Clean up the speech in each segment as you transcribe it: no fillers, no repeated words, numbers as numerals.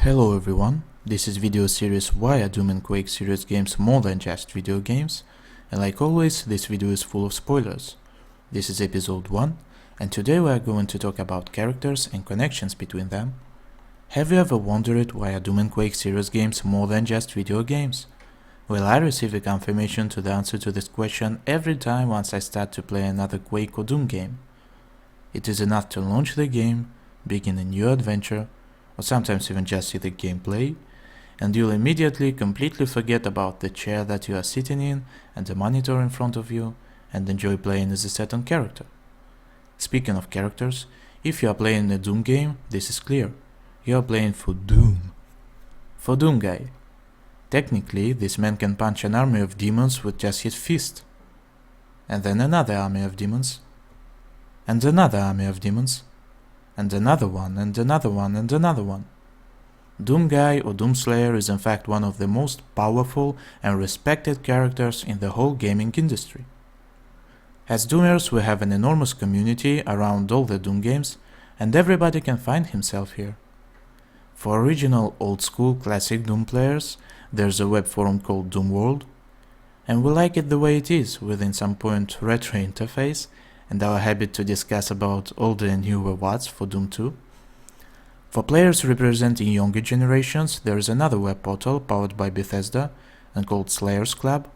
Hello everyone, this is video series Why are Doom and Quake serious games more than just video games, and like always this video is full of spoilers. This is episode 1, and today we are going to talk about characters and connections between them. Have you ever wondered why are Doom and Quake serious games more than just video games? Well, I receive a confirmation to the answer to this question every time once I start to play another Quake or Doom game. It is enough to launch the game, begin a new adventure, or sometimes even just see the gameplay, and you'll immediately completely forget about the chair that you are sitting in and the monitor in front of you, and enjoy playing as a certain character. Speaking of characters, if you are playing a Doom game, this is clear. You are playing for Doom. For Doom Guy. Technically, this man can punch an army of demons with just his fist. And then another army of demons. And another army of demons. And another one, and another one, and another one. Doom Guy or Doomslayer is in fact one of the most powerful and respected characters in the whole gaming industry. As Doomers, we have an enormous community around all the Doom games, and everybody can find himself here. For original old-school classic Doom players, there's a web forum called Doom World, and we like it the way it is, within some point retro interface, and our habit to discuss about older and newer WADs for Doom 2. For players representing younger generations, there is another web portal powered by Bethesda and called Slayers Club.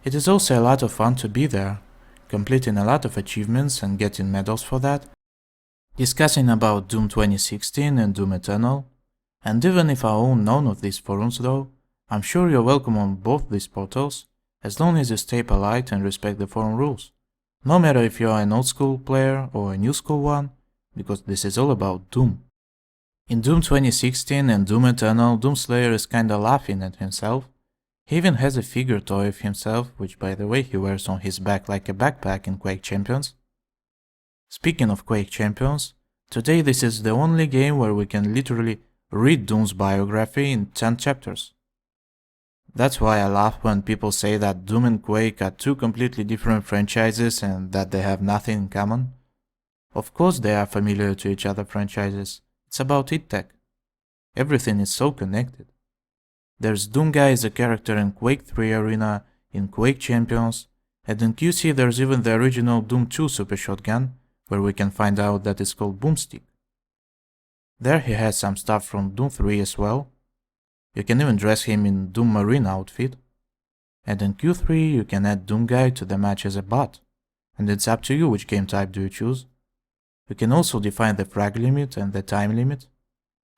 It is also a lot of fun to be there, completing a lot of achievements and getting medals for that, discussing about Doom 2016 and Doom Eternal, and even if I own none of these forums though, I'm sure you're welcome on both these portals, as long as you stay polite and respect the forum rules. No matter if you are an old school player or a new school one, because this is all about Doom. In Doom 2016 and Doom Eternal, Doomslayer is kinda laughing at himself. He even has a figure toy of himself, which by the way he wears on his back like a backpack in Quake Champions. Speaking of Quake Champions, today this is the only game where we can literally read Doom's biography in 10 chapters. That's why I laugh when people say that Doom and Quake are two completely different franchises and that they have nothing in common. Of course they are familiar to each other franchises, it's about id Tech. Everything is so connected. There's Doom Guy as a character in Quake 3 Arena, in Quake Champions, and in QC there's even the original Doom 2 Super Shotgun, where we can find out that it's called Boomstick. There he has some stuff from Doom 3 as well. You can even dress him in Doom Marine outfit. And in Q3 you can add Doom Guy to the match as a bot, and it's up to you which game type do you choose. You can also define the frag limit and the time limit.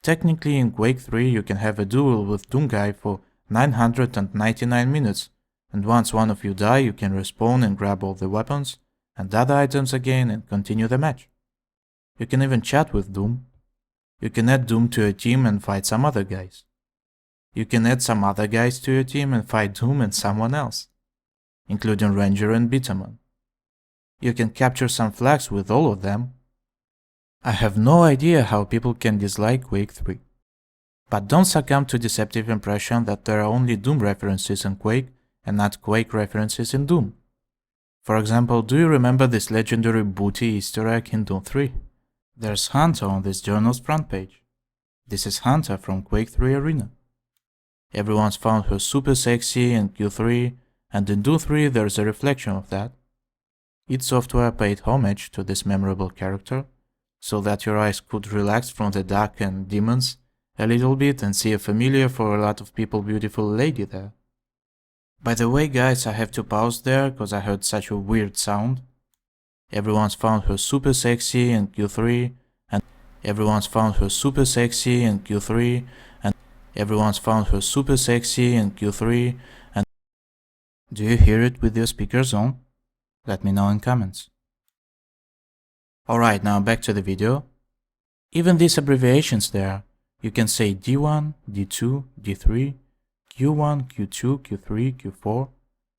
Technically in Quake 3 you can have a duel with Doom Guy for 999 minutes, and once one of you die you can respawn and grab all the weapons and other items again and continue the match. You can even chat with Doom. You can add Doom to a team and fight some other guys. You can add some other guys to your team and fight Doom and someone else, including Ranger and Bitterman. You can capture some flags with all of them. I have no idea how people can dislike Quake 3. But don't succumb to deceptive impression that there are only Doom references in Quake and not Quake references in Doom. For example, do you remember this legendary booty Easter egg in Doom 3? There's Hunter on this journal's front page. This is Hunter from Quake 3 Arena. Everyone's found her super sexy in Q3, and in Doom 3 there's a reflection of that. id Software paid homage to this memorable character, so that your eyes could relax from the dark and demons a little bit and see a familiar for a lot of people beautiful lady there. By the way guys, I have to pause there cause I heard such a weird sound. Everyone's found her super sexy in Q3, and everyone's found her super sexy in Q3, and everyone's found her super sexy in Q3, and do you hear it with your speakers on? Let me know in comments. Alright, now back to the video. Even these abbreviations there, you can say D1, D2, D3, Q1, Q2, Q3, Q4,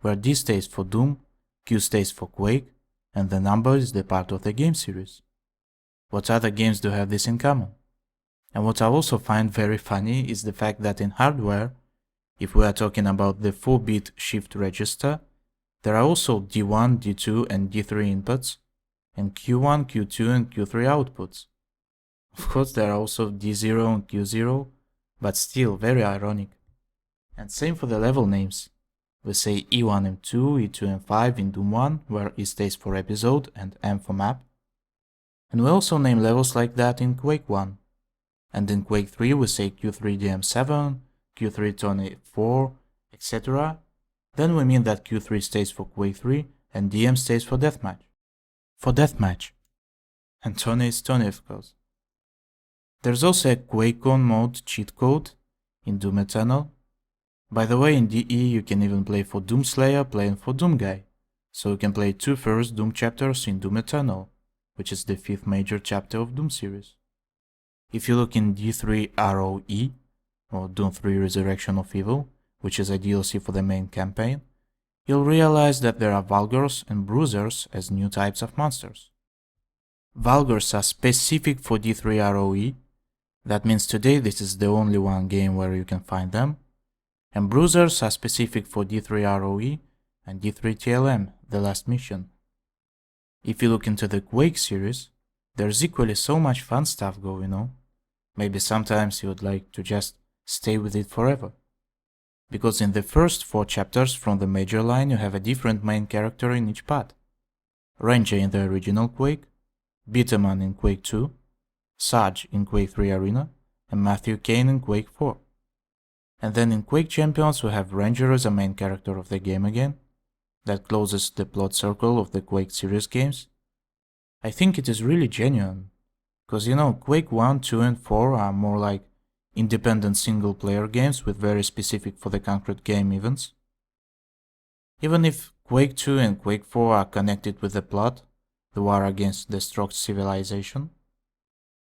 where D stays for Doom, Q stays for Quake, and the number is the part of the game series. What other games do have this in common? And what I also find very funny is the fact that in hardware, if we are talking about the 4-bit shift register, there are also D1, D2 and D3 inputs, and Q1, Q2 and Q3 outputs. Of course there are also D0 and Q0, but still very ironic. And same for the level names. We say E1, M2, E2, M5 in Doom 1, where E stays for episode and M for map. And we also name levels like that in Quake 1. And in Quake 3 we say Q3 DM7, Q3 Tony 4, etc. Then we mean that Q3 stays for Quake 3 and DM stays for Deathmatch. For Deathmatch. And Tony is Tony, of course. There's also a QuakeCon mode cheat code in Doom Eternal. By the way, in DE you can even play for Doomslayer playing for Doomguy. So you can play 2 first Doom chapters in Doom Eternal, which is the 5th major chapter of Doom series. If you look in D3 ROE, or Doom 3 Resurrection of Evil, which is a DLC for the main campaign, you'll realize that there are Vulgars and Bruisers as new types of monsters. Vulgars are specific for D3 ROE, that means today this is the only one game where you can find them, and Bruisers are specific for D3 ROE and D3 TLM, the last mission. If you look into the Quake series, there's equally so much fun stuff going on. Maybe sometimes you would like to just stay with it forever. Because in the first 4 chapters from the major line you have a different main character in each part. Ranger in the original Quake, Bitterman in Quake 2, Sarge in Quake 3 Arena, and Matthew Kane in Quake 4. And then in Quake Champions we have Ranger as a main character of the game again. That closes the plot circle of the Quake series games. I think it is really genuine, because Quake 1, 2 and 4 are more like independent single-player games with very specific for the concrete game events. Even if Quake 2 and Quake 4 are connected with the plot, the war against destruct civilization,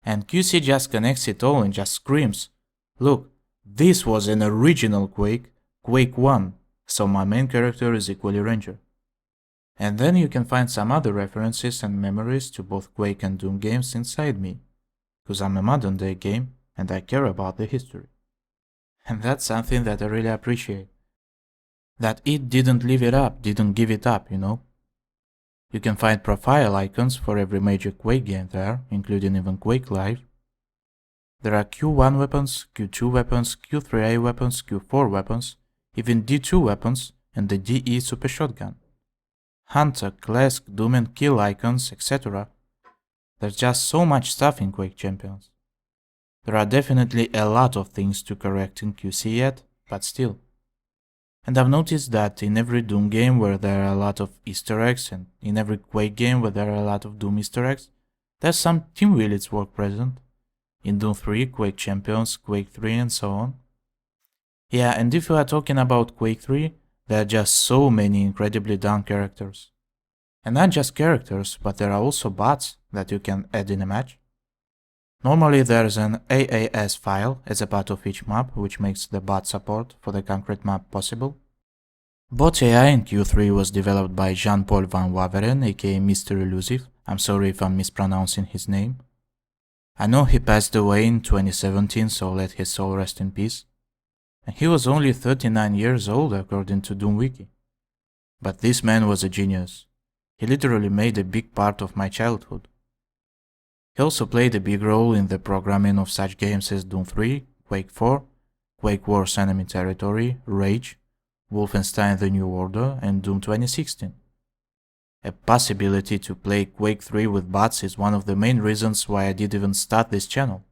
and QC just connects it all and just screams, look, this was an original Quake, Quake 1, so my main character is equally Ranger. And then you can find some other references and memories to both Quake and Doom games inside me, because I'm a modern day game and I care about the history. And that's something that I really appreciate. That it didn't give it up. You can find profile icons for every major Quake game there, including even Quake Live. There are Q1 weapons, Q2 weapons, Q3A weapons, Q4 weapons, even D2 weapons, and the DE Super Shotgun. Hunter, Clask, Doom and Kill icons, etc. There's just so much stuff in Quake Champions. There are definitely a lot of things to correct in QC yet, but still. And I've noticed that in every Doom game where there are a lot of Easter eggs, and in every Quake game where there are a lot of Doom Easter eggs, there's some Team Willits work present. In Doom 3, Quake Champions, Quake 3 and so on. Yeah, and if you are talking about Quake 3, there are just so many incredibly done characters. And not just characters, but there are also bots that you can add in a match. Normally there's an AAS file as a part of each map, which makes the bot support for the concrete map possible. Bot AI in Q3 was developed by Jean-Paul Van Waveren, aka Mr. Elusive. I'm sorry if I'm mispronouncing his name. I know he passed away in 2017, so let his soul rest in peace. And he was only 39 years old according to DoomWiki. But this man was a genius. He literally made a big part of my childhood. He also played a big role in the programming of such games as Doom 3, Quake 4, Quake Wars Enemy Territory, Rage, Wolfenstein The New Order, and Doom 2016. A possibility to play Quake 3 with bots is one of the main reasons why I did even start this channel.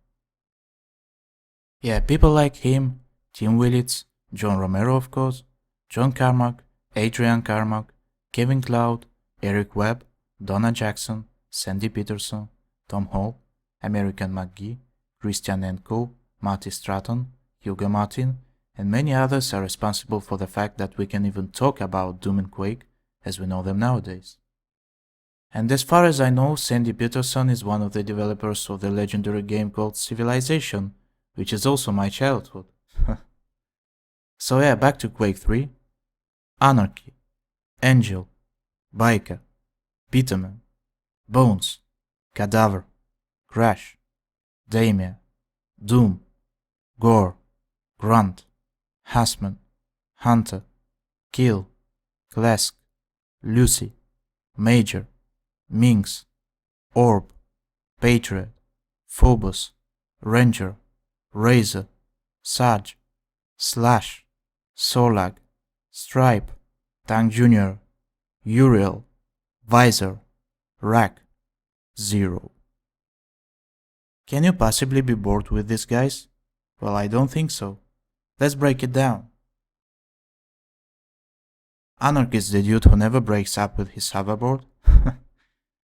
Yeah, people like him, Tim Willits, John Romero of course, John Carmack, Adrian Carmack, Kevin Cloud, Eric Webb, Donna Jackson, Sandy Peterson, Tom Hall, American McGee, Christian Enko, Marty Stratton, Hugo Martin, and many others are responsible for the fact that we can even talk about Doom and Quake as we know them nowadays. And as far as I know, Sandy Peterson is one of the developers of the legendary game called Civilization, which is also my childhood. So yeah, back to Quake 3. Anarchy, Angel, Biker, Peterman, Bones, Cadaver, Crash, Damia, Doom, Gore, Grunt, Hassman, Hunter, Kill, Clask, Lucy, Major, Minx, Orb, Patriot, Phobos, Ranger, Razor, Saj, Slash, Sorlag, Stripe, Tang Jr., Uriel, Visor, Rack, Zero. Can you possibly be bored with these guys? Well, I don't think so. Let's break it down. Anarchy is the dude who never breaks up with his hoverboard.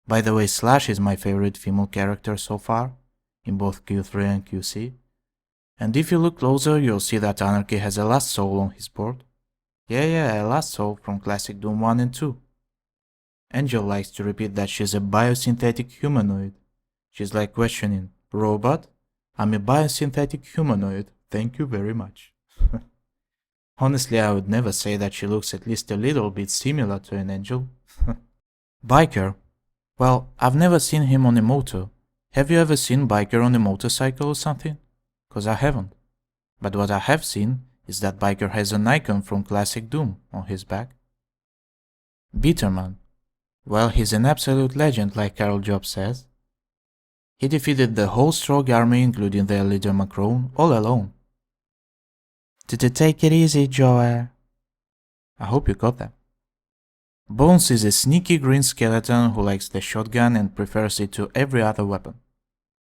By the way, Slash is my favorite female character so far, in both Q3 and QC. And if you look closer, you'll see that Anarchy has a last soul on his board. Yeah, a last soul from classic Doom 1 and 2. Angel likes to repeat that she's a biosynthetic humanoid. She's like questioning, "Robot? I'm a biosynthetic humanoid, thank you very much." Honestly, I would never say that she looks at least a little bit similar to an angel. Biker. Well, I've never seen him on a motor. Have you ever seen Biker on a motorcycle or something? 'Cause I haven't. But what I have seen is that Biker has an icon from classic Doom on his back. Bitterman. Well, he's an absolute legend, like Carol Jobs says. He defeated the whole Strogg army, including their leader Macron, all alone. Did you take it easy, Joe? I hope you got that. Bones is a sneaky green skeleton who likes the shotgun and prefers it to every other weapon.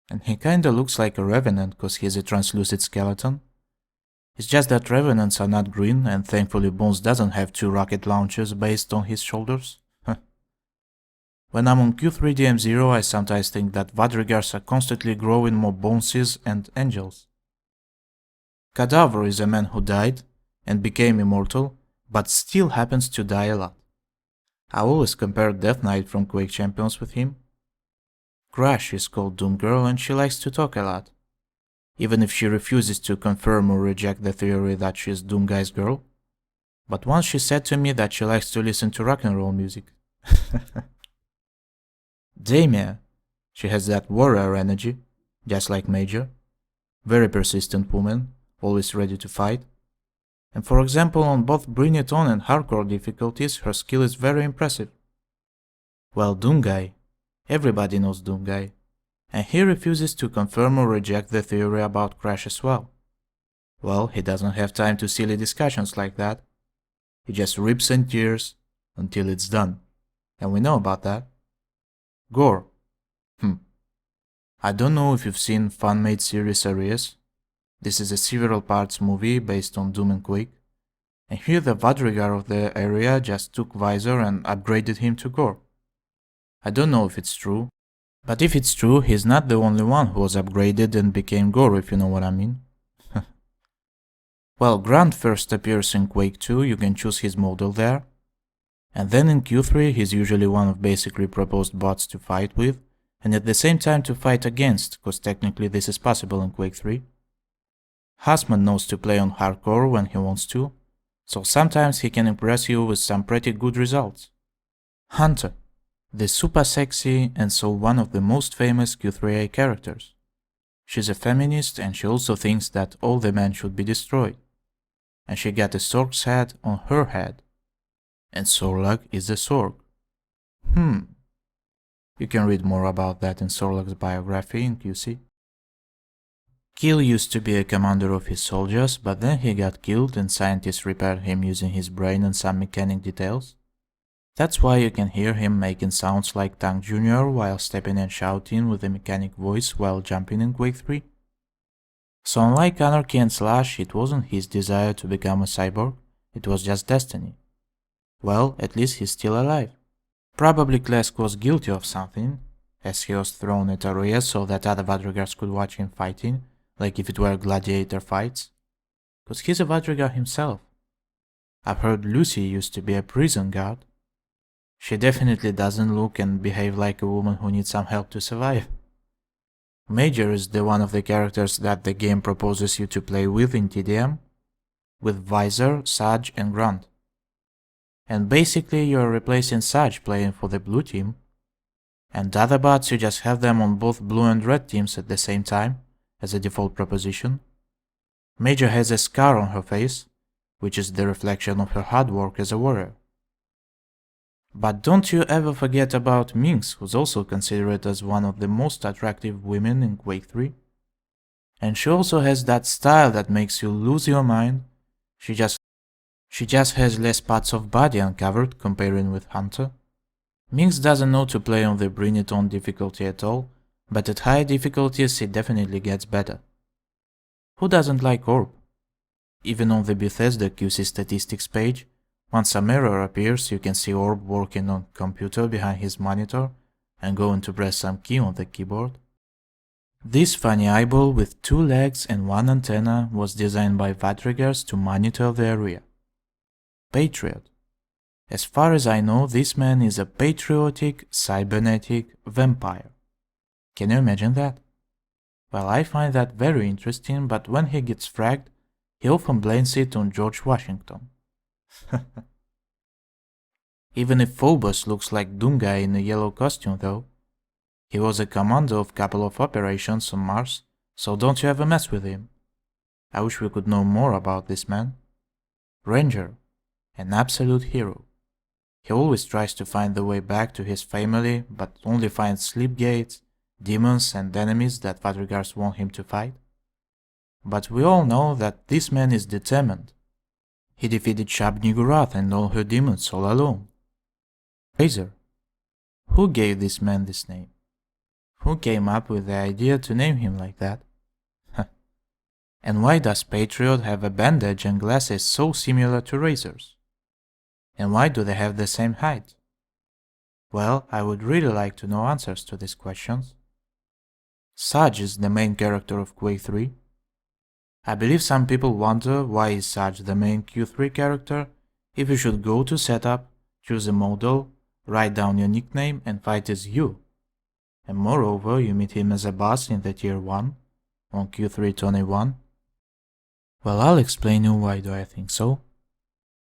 And he kinda looks like a revenant cause he's a translucid skeleton. It's just that revenants are not green, and thankfully Bones doesn't have 2 rocket launchers based on his shoulders. When I'm on Q3DM0, I sometimes think that Vadrigars are constantly growing more Boneses and angels. Cadaver is a man who died and became immortal, but still happens to die a lot. I always compare Death Knight from Quake Champions with him. Crash is called Doom Girl and she likes to talk a lot, even if she refuses to confirm or reject the theory that she's Doom Guy's girl. But once she said to me that she likes to listen to rock and roll music. Damia. She has that warrior energy, just like Major. Very persistent woman, always ready to fight. And for example, on both Bring It On and Hardcore difficulties, her skill is very impressive. Well, Doom Guy. Everybody knows Doom Guy. And he refuses to confirm or reject the theory about Crash as well. Well, he doesn't have time to silly discussions like that. He just rips and tears until it's done. And we know about that. Gore. I don't know if you've seen fan-made series Arias. This is a several parts movie based on Doom and Quake. And here the Vadrigar of the area just took Visor and upgraded him to Gore. I don't know if it's true, but if it's true, he's not the only one who was upgraded and became Gore, if you know what I mean. Well, Grunt first appears in Quake 2, you can choose his model there. And then in Q3 he's usually one of basically proposed bots to fight with, and at the same time to fight against, cause technically this is possible in Quake 3. Hussman knows to play on hardcore when he wants to, so sometimes he can impress you with some pretty good results. Hunter, the super sexy and so one of the most famous Q3A characters. She's a feminist and she also thinks that all the men should be destroyed. And she got a Sorg's head on her head. And Sorlag is a Sorg. You can read more about that in Sorlag's biography in QC. Kill used to be a commander of his soldiers, but then he got killed and scientists repaired him using his brain and some mechanic details. That's why you can hear him making sounds like Tank Jr. while stepping and shouting with a mechanic voice while jumping in Quake 3. So unlike Anarchy and Slash, it wasn't his desire to become a cyborg, it was just destiny. Well, at least he's still alive. Probably Klesk was guilty of something, as he was thrown at Arias so that other Vadrigars could watch him fighting, like if it were gladiator fights. Cause he's a Vadrigar himself. I've heard Lucy used to be a prison guard. She definitely doesn't look and behave like a woman who needs some help to survive. Major is the one of the characters that the game proposes you to play with in TDM, with Visor, Saj and Grunt. And basically you're replacing Saj playing for the blue team. And other bots you just have them on both blue and red teams at the same time, as a default proposition. Major has a scar on her face, which is the reflection of her hard work as a warrior. But don't you ever forget about Minx, who's also considered as one of the most attractive women in Quake 3. And she also has that style that makes you lose your mind. She just has less parts of body uncovered comparing with Hunter. Minx doesn't know to play on the Bring It On difficulty at all, but at high difficulties she definitely gets better. Who doesn't like Orb? Even on the Bethesda QC statistics page, once a mirror appears you can see Orb working on computer behind his monitor and going to press some key on the keyboard. This funny eyeball with 2 legs and 1 antenna was designed by Vadrigars to monitor the area. Patriot. As far as I know, this man is a patriotic, cybernetic vampire. Can you imagine that? Well, I find that very interesting, but when he gets fragged, he often blames it on George Washington. Even if Phobos looks like Doomguy in a yellow costume though, he was a commander of a couple of operations on Mars, so don't you ever mess with him. I wish we could know more about this man. Ranger, an absolute hero. He always tries to find the way back to his family, but only finds sleep gates, demons and enemies that Vadrigars want him to fight. But we all know that this man is determined. He defeated Shub-Niggurath and all her demons all alone. Razor. Who gave this man this name? Who came up with the idea to name him like that? And why does Patriot have a bandage and glasses so similar to Razor's? And why do they have the same height? Well, I would really like to know answers to these questions. Sarge is the main character of Quake 3. I believe some people wonder why is Sarge the main Q3 character if you should go to setup, choose a model, write down your nickname and fight as you. And moreover, you meet him as a boss in the tier 1 on Q3 21. Well, I'll explain you why do I think so.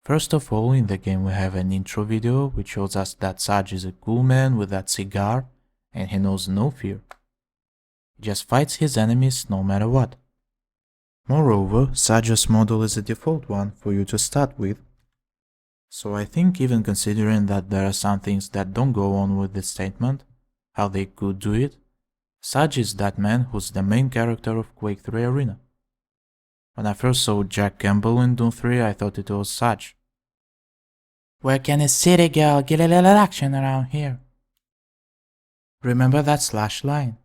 First of all, in the game we have an intro video which shows us that Sarge is a cool man with that cigar and he knows no fear. He just fights his enemies no matter what. Moreover, Sarge's model is a default one for you to start with. So I think even considering that there are some things that don't go on with this statement, how they could do it, Sarge is that man who's the main character of Quake 3 Arena. When I first saw Jack Campbell in Doom 3, I thought it was Sarge. Where can a city girl get a little action around here? Remember that Slash line?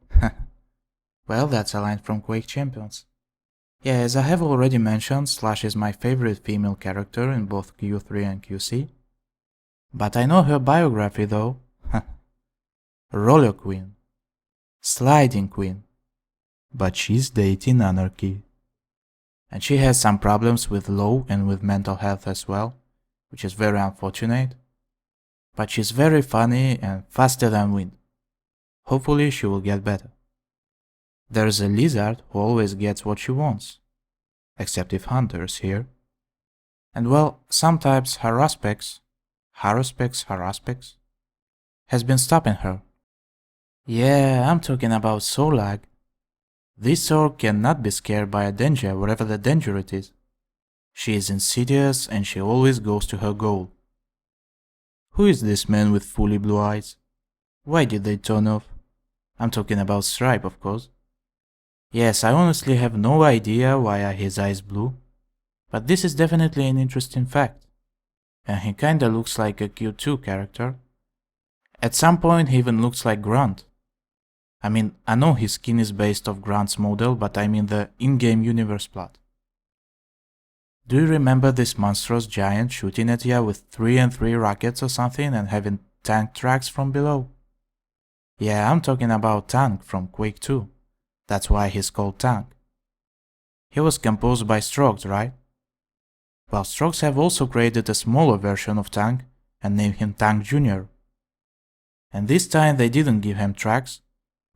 Well, that's a line from Quake Champions. Yeah, as I have already mentioned, Slash is my favorite female character in both Q3 and QC. But I know her biography though. Roller Queen. Sliding Queen. But she's dating Anarchy. And she has some problems with law and with mental health as well, which is very unfortunate. But she's very funny and faster than wind. Hopefully she will get better. There's a lizard who always gets what she wants. Except if Hunter's here. And well, sometimes Haruspex has been stopping her. Yeah, I'm talking about Solag. This orc cannot be scared by a danger, whatever the danger it is. She is insidious and she always goes to her goal. Who is this man with fully blue eyes? Why did they turn off? I'm talking about Stripe, of course. Yes, I honestly have no idea why are his eyes blue, but this is definitely an interesting fact. And he kinda looks like a Q2 character. At some point he even looks like Grunt. I mean, I know his skin is based off Grunt's model, but I mean the in-game universe plot. Do you remember this monstrous giant shooting at you with 3 and 3 rockets or something and having tank tracks from below? Yeah, I'm talking about Tank from Quake 2. That's why he's called Tank. He was composed by Strokes, right? Well, Strokes have also created a smaller version of Tank and named him Tank Jr. And this time they didn't give him tracks,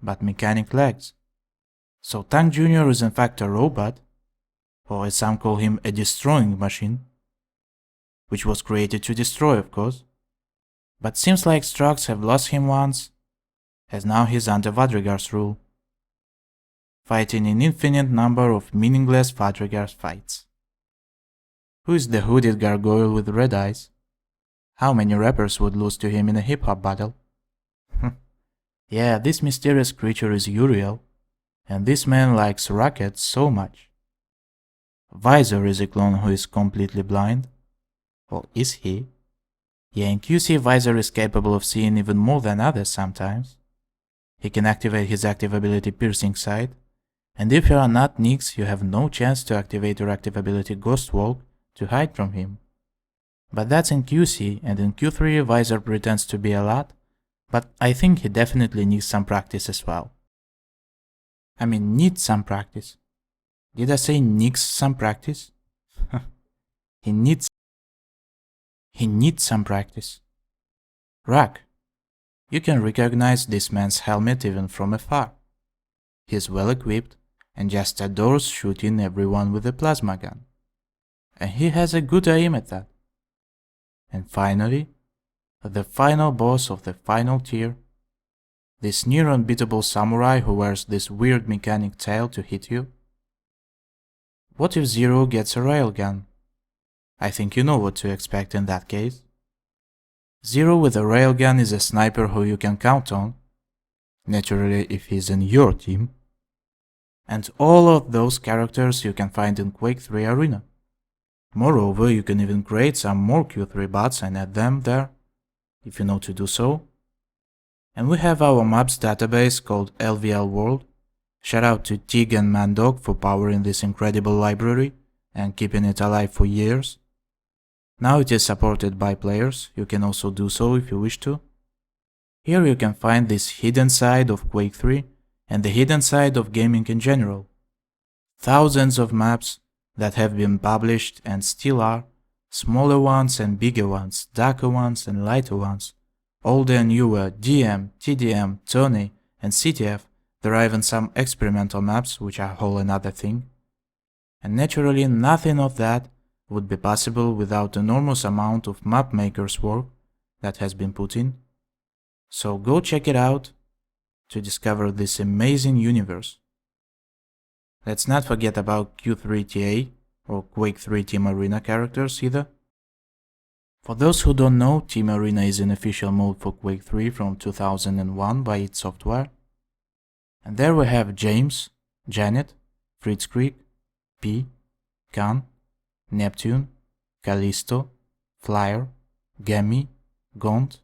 but mechanic legs. So Tank Jr. is in fact a robot, or as some call him, a destroying machine, which was created to destroy, of course. But seems like Strokes have lost him once, as now he's under Vadrigars' rule, fighting an infinite number of meaningless Vadrigars fights. Who is the hooded gargoyle with red eyes? How many rappers would lose to him in a hip-hop battle? Yeah, this mysterious creature is Uriel. and this man likes rockets so much. Visor is a clone who is completely blind. Well, is he? Yeah, in QC, Visor is capable of seeing even more than others sometimes. He can activate his active ability Piercing Sight, and if you are not Nyx, you have no chance to activate your active ability Ghost Walk to hide from him. But that's in QC, and in Q3 Visor pretends to be a lot, but I think he definitely needs some practice as well. I mean, needs some practice. Did I say needs some practice? He needs some practice. Rak. You can recognize this man's helmet even from afar. He's well equipped and just adores shooting everyone with a plasma gun. And he has a good aim at that. And finally, the final boss of the final tier, this near unbeatable samurai who wears this weird mechanic tail to hit you. What if Zero gets a railgun? I think you know what to expect in that case. Zero with a railgun is a sniper who you can count on, naturally if he's in your team. And all of those characters you can find in Quake 3 Arena. Moreover, you can even create some more Q3 bots and add them there, if you know to do so. And we have our maps database called LVL World. Shout out to Tig and Mandog for powering this incredible library and keeping it alive for years. Now it is supported by players, you can also do so if you wish to. Here you can find this hidden side of Quake 3 and the hidden side of gaming in general. Thousands of maps that have been published and still are, smaller ones and bigger ones, darker ones and lighter ones, older and newer, DM, TDM, Tony and CTF. There are even some experimental maps, which are a whole another thing. And naturally nothing of that would be possible without enormous amount of map makers' work that has been put in. So go check it out to discover this amazing universe. Let's not forget about Q3 TA or Quake 3 Team Arena characters either. For those who don't know, Team Arena is an official mode for Quake 3 from 2001 by id Software. And there we have James, Janet, Fritz Creek, P, Khan, Neptune, Callisto, Flyer, Gammy, Gaunt,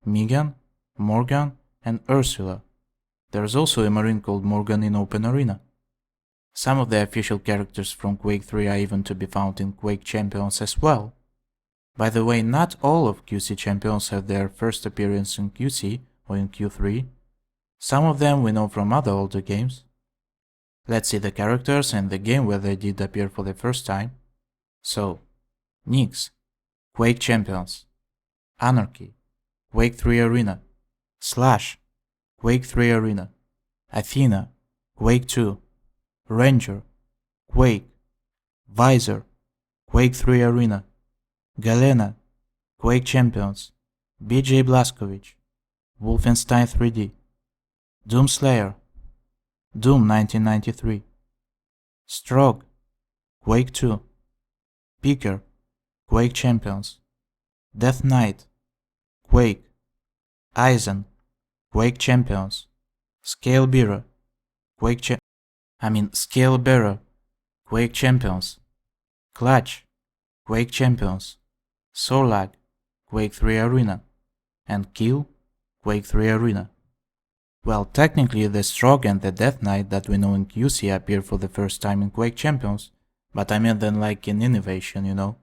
Megan, Morgan, and Ursula. There's also a Marine called Morgan in Open Arena. Some of the official characters from Quake 3 are even to be found in Quake Champions as well. By the way, not all of QC Champions have their first appearance in QC or in Q3. Some of them we know from other older games. Let's see the characters and the game where they did appear for the first time. So, Nyx, Quake Champions, Anarchy, Quake 3 Arena, Slash, Quake 3 Arena, Athena, Quake 2, Ranger, Quake, Visor, Quake 3 Arena, Galena, Quake Champions, BJ Blazkowicz, Wolfenstein 3D, Doomslayer, Doom 1993, Strogg, Quake 2, Picker, Quake Champions, Death Knight, Quake, Aizen, Quake Champions, Scalebearer, Scalebearer, Quake Champions, Clutch, Quake Champions, Sorlag, Quake 3 Arena, and Kill, Quake 3 Arena. Well, technically the Strogg and the Death Knight that we know in QC appear for the first time in Quake Champions, but I meant them like in Innovation, you know.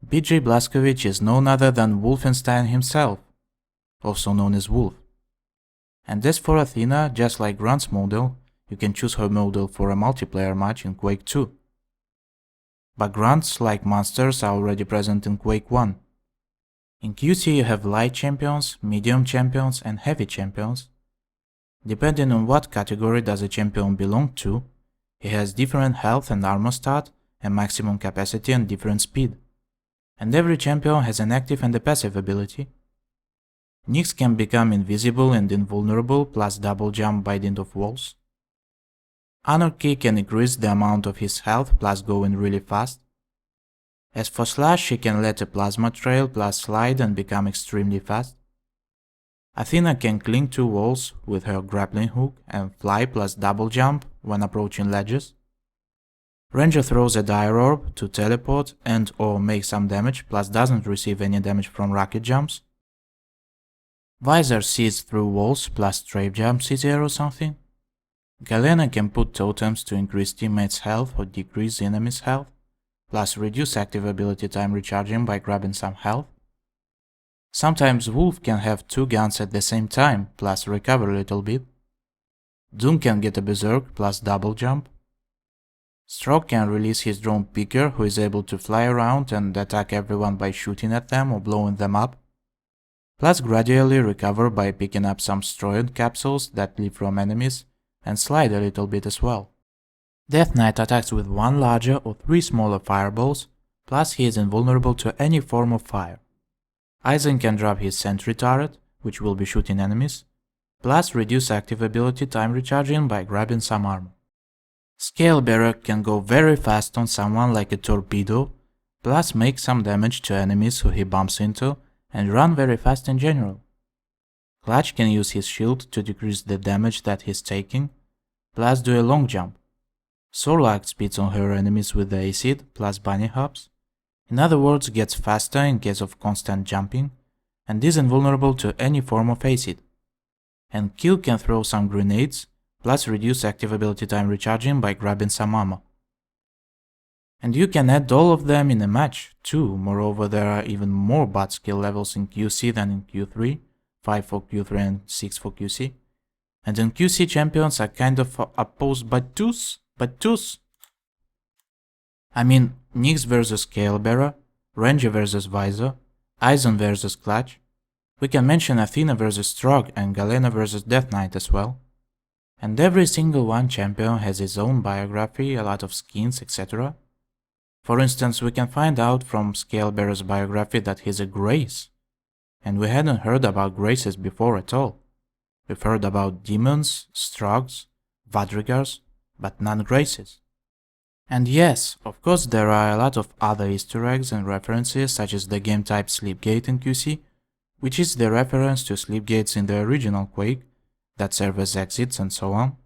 BJ Blazkowicz is none other than Wolfenstein himself, also known as Wolf. And as for Athena, just like Grant's model, you can choose her model for a multiplayer match in Quake 2. But Grants, like monsters, are already present in Quake 1. In QC you have light champions, medium champions and heavy champions. Depending on what category does a champion belong to, he has different health and armor stat, and maximum capacity and different speed. And every champion has an active and a passive ability. Nyx can become invisible and invulnerable plus double jump by dint of walls. Anarchy can increase the amount of his health plus going really fast. As for Slash, he can let a plasma trail plus slide and become extremely fast. Athena can cling to walls with her grappling hook and fly plus double jump when approaching ledges. Ranger throws a dire orb to teleport and or make some damage plus doesn't receive any damage from rocket jumps. Visor sees through walls plus strafe jumps easier or something. Galena can put totems to increase teammates' health or decrease enemies' health, plus reduce active ability time recharging by grabbing some health. Sometimes Wolf can have two guns at the same time, plus recover a little bit. Doom can get a berserk plus double jump. Stroke can release his drone Picker, who is able to fly around and attack everyone by shooting at them or blowing them up, plus gradually recover by picking up some Stroid capsules that leave from enemies and slide a little bit as well. Death Knight attacks with one larger or three smaller fireballs, plus he is invulnerable to any form of fire. Aizen can drop his sentry turret, which will be shooting enemies, plus reduce active ability time recharging by grabbing some armor. Scalebearer can go very fast on someone like a torpedo, plus make some damage to enemies who he bumps into, and run very fast in general. Clutch can use his shield to decrease the damage that he's taking, plus do a long jump. Sorlac speeds on her enemies with the acid, plus bunny hops. In other words, gets faster in case of constant jumping, and is invulnerable to any form of acid. And Kill can throw some grenades, plus reduce active ability time recharging by grabbing some ammo. And you can add all of them in a match, too. Moreover, there are even more bot skill levels in QC than in Q3, 5 for Q3 and 6 for QC. And in QC, champions are kind of opposed by twos. I mean, Nyx versus Scalebearer, Ranger versus Visor, Aizen versus Clutch. We can mention Athena versus Strog and Galena versus Death Knight as well. And every single one champion has his own biography, a lot of skins, etc. For instance, we can find out from Scalebearer's biography that he's a Grace. And we hadn't heard about Graces before at all. We've heard about demons, Strogs, Vadrigars, but none Graces. And yes, of course there are a lot of other Easter eggs and references, such as the game type Sleepgate in QC, which is the reference to Sleepgates in the original Quake, that serve as exits and so on.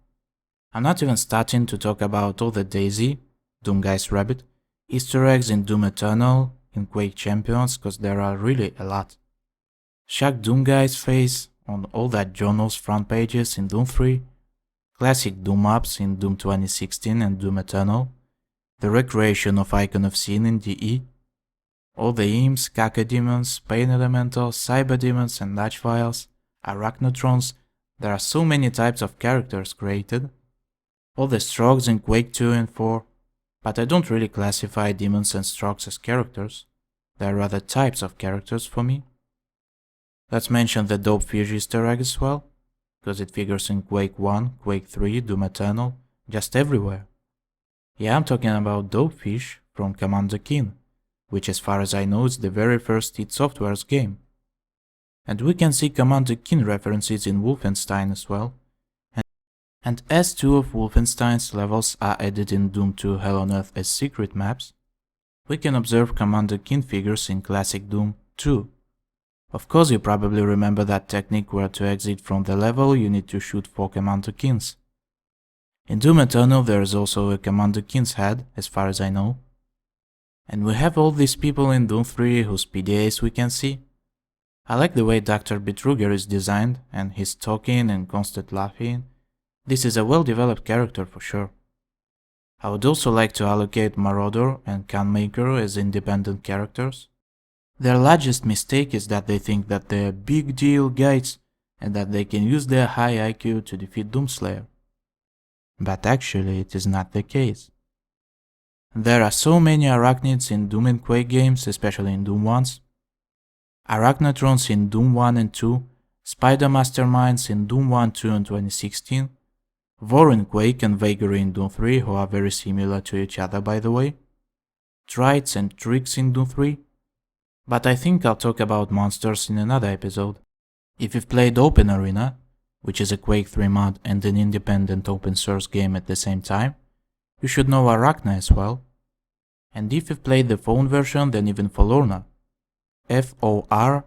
I'm not even starting to talk about all the Daisy, Doomguy's rabbit, Easter eggs in Doom Eternal, in Quake Champions, cause there are really a lot. Shaq Doomguy's face on all that journal's front pages in Doom 3, classic Doom ups in Doom 2016 and Doom Eternal, the recreation of Icon of Sin in DE, all the imps, Cacodemons, Pain Elementals, Cyber Demons and Dutch Files, Arachnotrons. There are so many types of characters created, all the Strogs in Quake 2 and 4, but I don't really classify demons and Strogs as characters, they are rather types of characters for me. Let's mention the Dopefish Easter egg as well, because it figures in Quake 1, Quake 3, Doom Eternal, just everywhere. Yeah, I'm talking about Dopefish from Commander Keen, which as far as I know is the very first id Software's game. And we can see Commander Keen references in Wolfenstein as well. And as two of Wolfenstein's levels are added in Doom 2 Hell on Earth as secret maps, we can observe Commander Keen figures in classic Doom 2. Of course you probably remember that technique where to exit from the level you need to shoot 4 Commander Keens. In Doom Eternal there is also a Commander Keen's head, as far as I know. And we have all these people in Doom 3 whose PDAs we can see. I like the way Dr. Bitruger is designed, and his talking and constant laughing. This is a well-developed character for sure. I would also like to allocate Marauder and Canmaker as independent characters. Their largest mistake is that they think that they're big deal guys, and that they can use their high IQ to defeat Doomslayer. But actually it is not the case. There are so many Arachnids in Doom and Quake games, especially in Doom 1s. Arachnotrons in Doom 1 and 2, Spider Masterminds in Doom 1, 2 and 2016, Vor in Quake and Vagary in Doom 3, who are very similar to each other by the way, Trites and Tricks in Doom 3, but I think I'll talk about monsters in another episode. If you've played Open Arena, which is a Quake 3 mod and an independent open source game at the same time, you should know Arachna as well. And if you've played the phone version, then even Forlorna. Forlorna.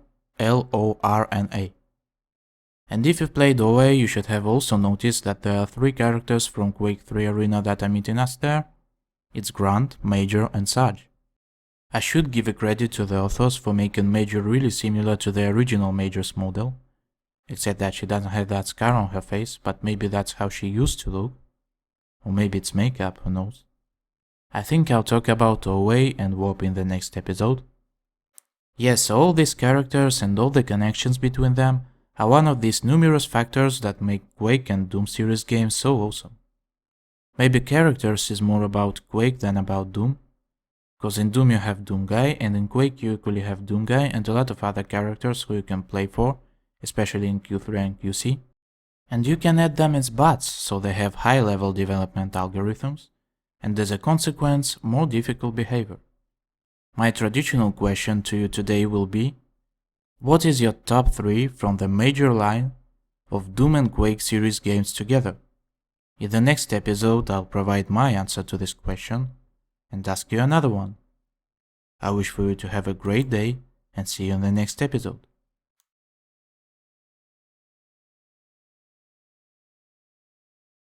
And if you've played OA, you should have also noticed that there are 3 characters from Quake 3 Arena that are meeting us there. It's Grunt, Major and Sarge. I should give a credit to the authors for making Major really similar to the original Major's model, except that she doesn't have that scar on her face, but maybe that's how she used to look. Or maybe it's makeup, who knows. I think I'll talk about OA and Warp in the next episode. Yes, all these characters and all the connections between them are one of these numerous factors that make Quake and Doom series games so awesome. Maybe characters is more about Quake than about Doom, because in Doom you have Doom Guy, and in Quake you equally have Doom Guy and a lot of other characters who you can play for, especially in Q3 and QC. And you can add them as bots, so they have high-level development algorithms, and as a consequence, more difficult behavior. My traditional question to you today will be, what is your top 3 from the major line of Doom and Quake series games together? In the next episode, I'll provide my answer to this question and ask you another one. I wish for you to have a great day and see you in the next episode.